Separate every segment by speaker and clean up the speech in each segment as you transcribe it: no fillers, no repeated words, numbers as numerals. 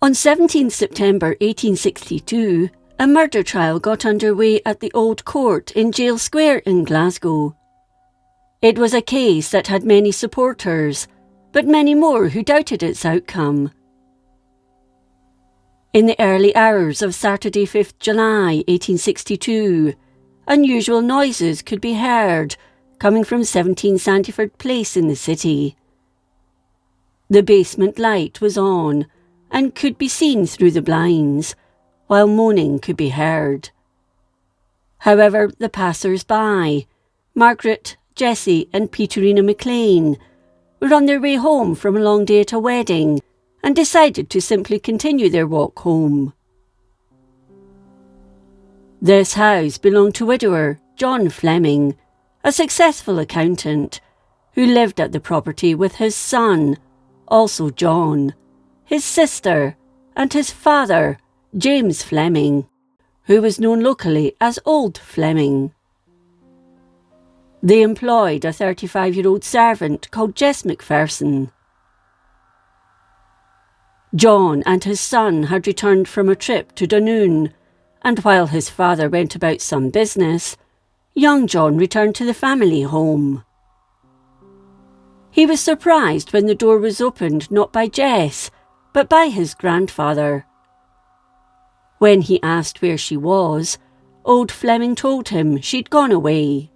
Speaker 1: On 17 September 1862, a murder trial got underway at the Old Court in Jail Square in Glasgow. It was a case that had many supporters, but many more who doubted its outcome. In the early hours of Saturday 5th July 1862, unusual noises could be heard coming from 17 Sandyford Place in the city. The basement light was on and could be seen through the blinds, while moaning could be heard. However, the passers-by, Margaret, Jessie and Peterina McLachlan, were on their way home from a long day at a wedding and decided to simply continue their walk home. This house belonged to widower John Fleming, a successful accountant, who lived at the property with his son, also John, his sister, and his father, James Fleming, who was known locally as Old Fleming. They employed a 35-year-old servant called Jess McPherson. John and his son had returned from a trip to Dunoon, and while his father went about some business, young John returned to the family home. He was surprised when the door was opened not by Jess, but by his grandfather. When he asked where she was, Old Fleming told him she'd gone away.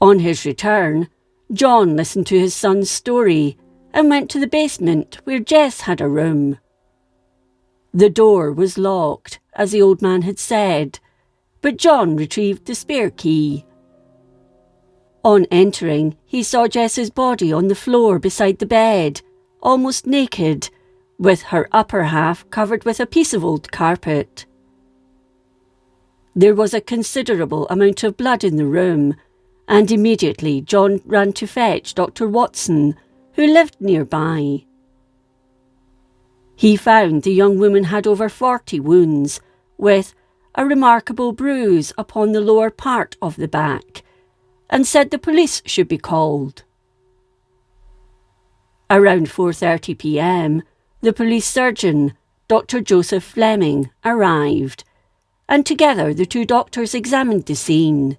Speaker 1: On his return, John listened to his son's story and went to the basement where Jess had a room. The door was locked, as the old man had said, but John retrieved the spare key. On entering, he saw Jess's body on the floor beside the bed, almost naked, with her upper half covered with a piece of old carpet. There was a considerable amount of blood in the room, and immediately John ran to fetch Dr. Watson, who lived nearby. He found the young woman had over 40 wounds, with a remarkable bruise upon the lower part of the back, and said the police should be called. Around 4:30 p.m, the police surgeon, Dr. Joseph Fleming, arrived, and together the two doctors examined the scene.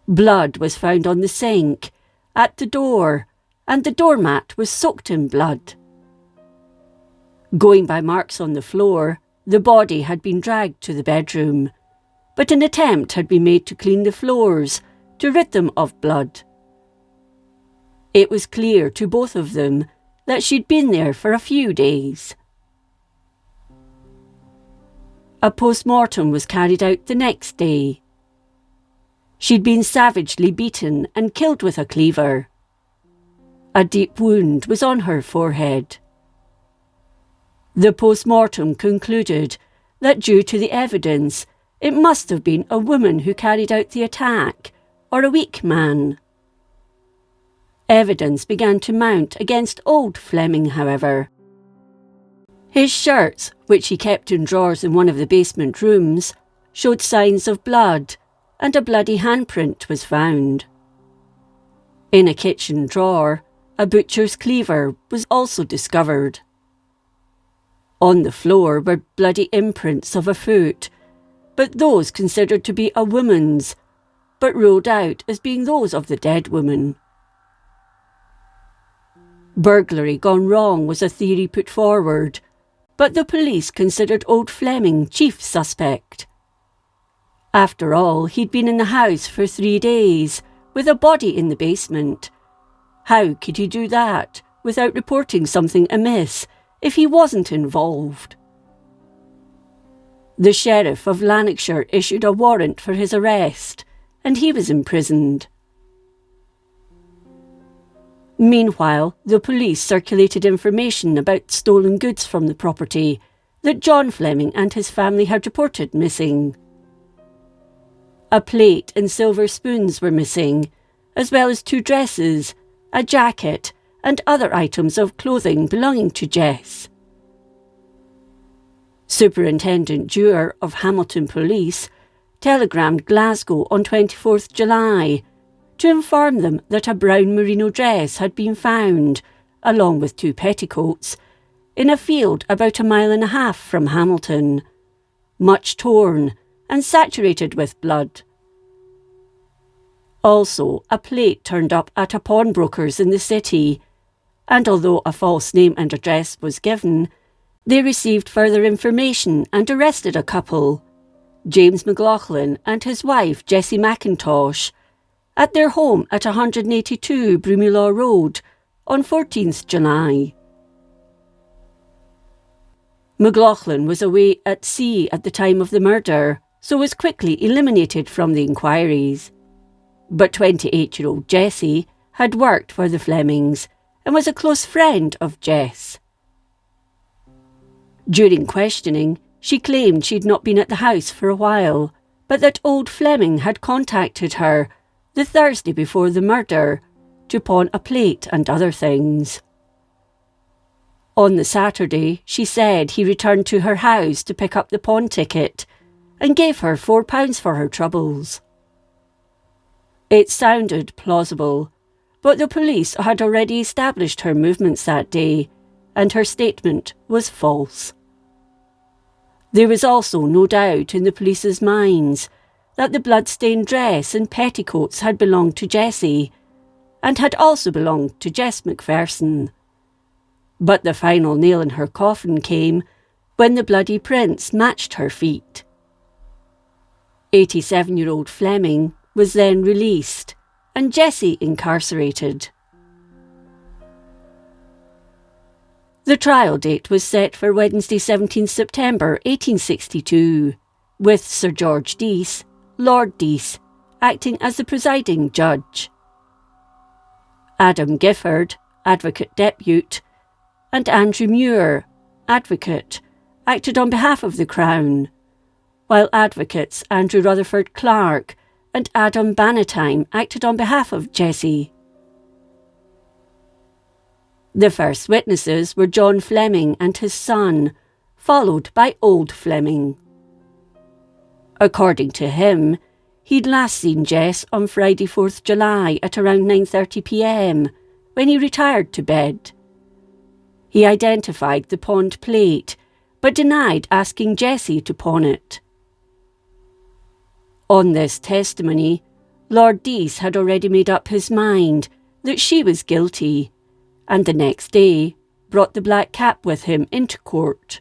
Speaker 1: Blood was found on the sink, at the door, and the doormat was soaked in blood. Going by marks on the floor, the body had been dragged to the bedroom, but an attempt had been made to clean the floors, to rid them of blood. It was clear to both of them that she'd been there for a few days. A post-mortem was carried out the next day. She'd been savagely beaten and killed with a cleaver. A deep wound was on her forehead. The post-mortem concluded that due to the evidence, it must have been a woman who carried out the attack, or a weak man. Evidence began to mount against Old Fleming, however. His shirts, which he kept in drawers in one of the basement rooms, showed signs of blood, and a bloody handprint was found. In a kitchen drawer, a butcher's cleaver was also discovered. On the floor were bloody imprints of a foot, but those considered to be a woman's, but ruled out as being those of the dead woman. Burglary gone wrong was a theory put forward, but the police considered Old Fleming chief suspect. After all, he'd been in the house for 3 days, with a body in the basement. How could he do that without reporting something amiss if he wasn't involved? The Sheriff of Lanarkshire issued a warrant for his arrest, and he was imprisoned. Meanwhile, the police circulated information about stolen goods from the property that John Fleming and his family had reported missing. A plate and silver spoons were missing, as well as 2 dresses, a jacket, and other items of clothing belonging to Jess. Superintendent Dewar of Hamilton Police telegrammed Glasgow on 24th July to inform them that a brown merino dress had been found along with 2 petticoats, in a field about 1.5 miles from Hamilton, much torn and saturated with blood. Also, a plate turned up at a pawnbroker's in the city, and although a false name and address was given, they received further information and arrested a couple, James McLachlan and his wife Jessie McIntosh, at their home at 182 Brumulaw Road on 14th July. McLachlan was away at sea at the time of the murder, so was quickly eliminated from the inquiries. But 28-year-old Jessie had worked for the Flemings and was a close friend of Jess. During questioning, she claimed she'd not been at the house for a while, but that old Fleming had contacted her the Thursday before the murder to pawn a plate and other things. On the Saturday, she said he returned to her house to pick up the pawn ticket and gave her £4 for her troubles. It sounded plausible, but the police had already established her movements that day, and her statement was false. There was also no doubt in the police's minds that the blood-stained dress and petticoats had belonged to Jessie, and had also belonged to Jess McPherson. But the final nail in her coffin came when the bloody prints matched her feet. 87-year-old Fleming was then released, and Jessie incarcerated. The trial date was set for Wednesday 17 September 1862, with Sir George Dease, Lord Dease, acting as the presiding judge. Adam Gifford, Advocate Depute, and Andrew Muir, Advocate, acted on behalf of the Crown, while Advocates Andrew Rutherford Clark and Adam Bannatyne acted on behalf of Jessie. The first witnesses were John Fleming and his son, followed by Old Fleming. According to him, he'd last seen Jess on Friday 4th July at around 9:30 p.m, when he retired to bed. He identified the pawned plate, but denied asking Jessie to pawn it. On this testimony, Lord Dease had already made up his mind that she was guilty, and the next day brought the black cap with him into court.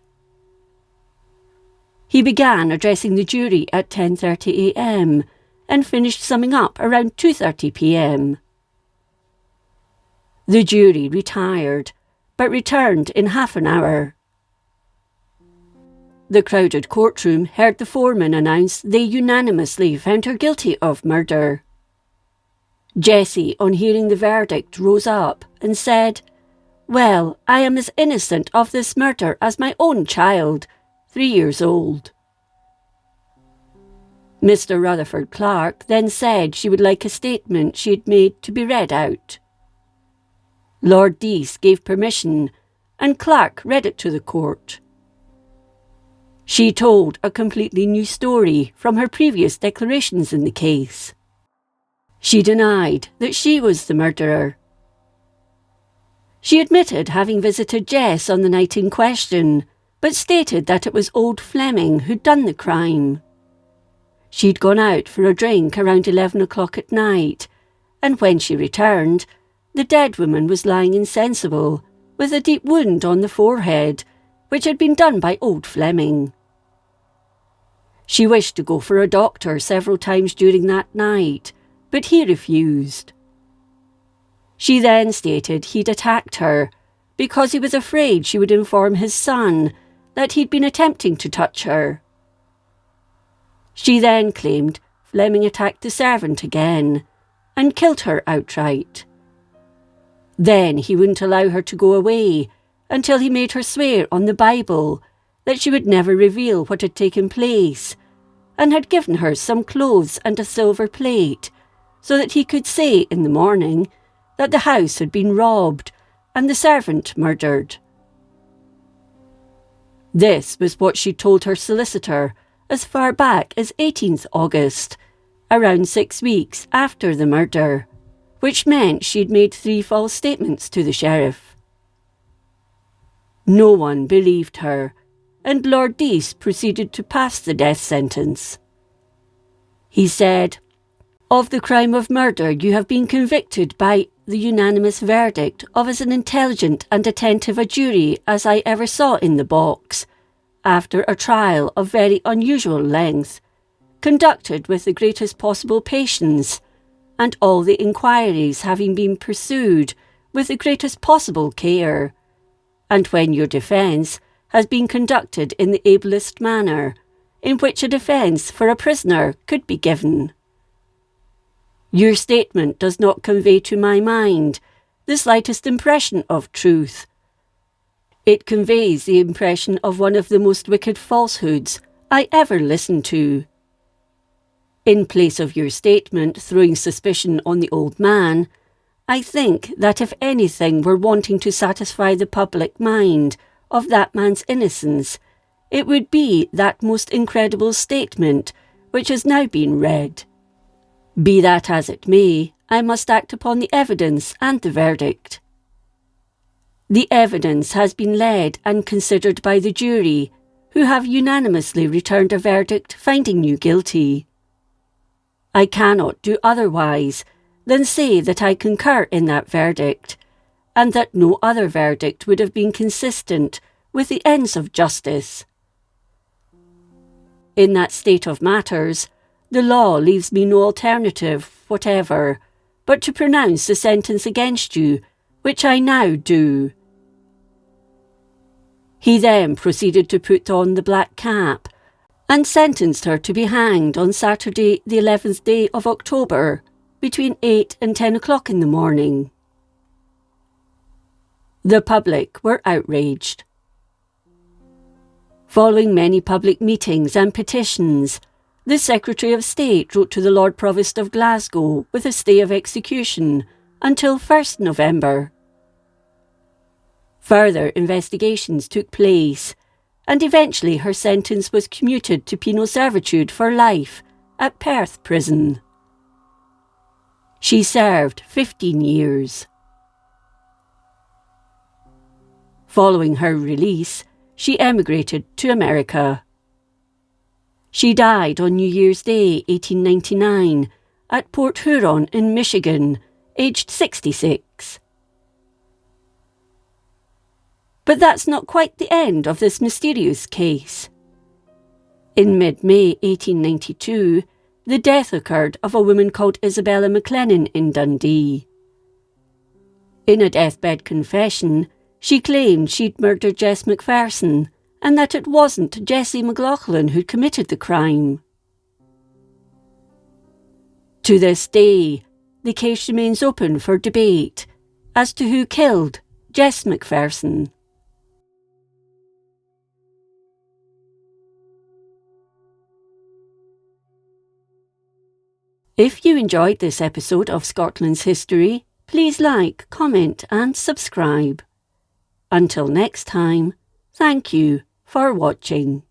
Speaker 1: He began addressing the jury at 10:30 a.m. and finished summing up around 2:30 p.m. The jury retired, but returned in half an hour. The crowded courtroom heard the foreman announce they unanimously found her guilty of murder. Jessie, on hearing the verdict, rose up and said, "Well, I am as innocent of this murder as my own child, 3 years old." Mr. Rutherford Clark then said she would like a statement she had made to be read out. Lord Dease gave permission, and Clark read it to the court. She told a completely new story from her previous declarations in the case. She denied that she was the murderer. She admitted having visited Jess on the night in question, but stated that it was Old Fleming who'd done the crime. She'd gone out for a drink around 11 o'clock at night, and when she returned, the dead woman was lying insensible, with a deep wound on the forehead, which had been done by Old Fleming. She wished to go for a doctor several times during that night, but he refused. She then stated he'd attacked her because he was afraid she would inform his son that he'd been attempting to touch her. She then claimed Fleming attacked the servant again and killed her outright. Then he wouldn't allow her to go away until he made her swear on the Bible that she would never reveal what had taken place, and had given her some clothes and a silver plate so that he could say in the morning that the house had been robbed and the servant murdered. This was what she told her solicitor as far back as 18th August, around 6 weeks after the murder, which meant she'd made 3 false statements to the sheriff. No one believed her, and Lord Dease proceeded to pass the death sentence. He said, "Of the crime of murder you have been convicted by the unanimous verdict of as an intelligent and attentive a jury as I ever saw in the box, after a trial of very unusual length, conducted with the greatest possible patience, and all the inquiries having been pursued with the greatest possible care, and when your defence has been conducted in the ablest manner in which a defence for a prisoner could be given. Your statement does not convey to my mind the slightest impression of truth. It conveys the impression of one of the most wicked falsehoods I ever listened to. In place of your statement throwing suspicion on the old man, I think that if anything were wanting to satisfy the public mind of that man's innocence, it would be that most incredible statement which has now been read. Be that as it may, I must act upon the evidence and the verdict. The evidence has been read and considered by the jury, who have unanimously returned a verdict finding you guilty. I cannot do otherwise than say that I concur in that verdict, and that no other verdict would have been consistent with the ends of justice. In that state of matters, the law leaves me no alternative whatever but to pronounce the sentence against you, which I now do." He then proceeded to put on the black cap and sentenced her to be hanged on Saturday the 11th day of October between 8 and 10 o'clock in the morning. The public were outraged. Following many public meetings and petitions, the Secretary of State wrote to the Lord Provost of Glasgow with a stay of execution until 1st November. Further investigations took place, and eventually her sentence was commuted to penal servitude for life at Perth Prison. She served 15 years. Following her release, she emigrated to America. She died on New Year's Day 1899 at Port Huron in Michigan, aged 66. But that's not quite the end of this mysterious case. In mid-May 1892, the death occurred of a woman called Isabella McLachlan in Dundee. In a deathbed confession, she claimed she'd murdered Jess McPherson and that it wasn't Jessie McLachlan who'd committed the crime. To this day, the case remains open for debate as to who killed Jess McPherson. If you enjoyed this episode of Scotland's History, please like, comment and subscribe. Until next time, thank you for watching.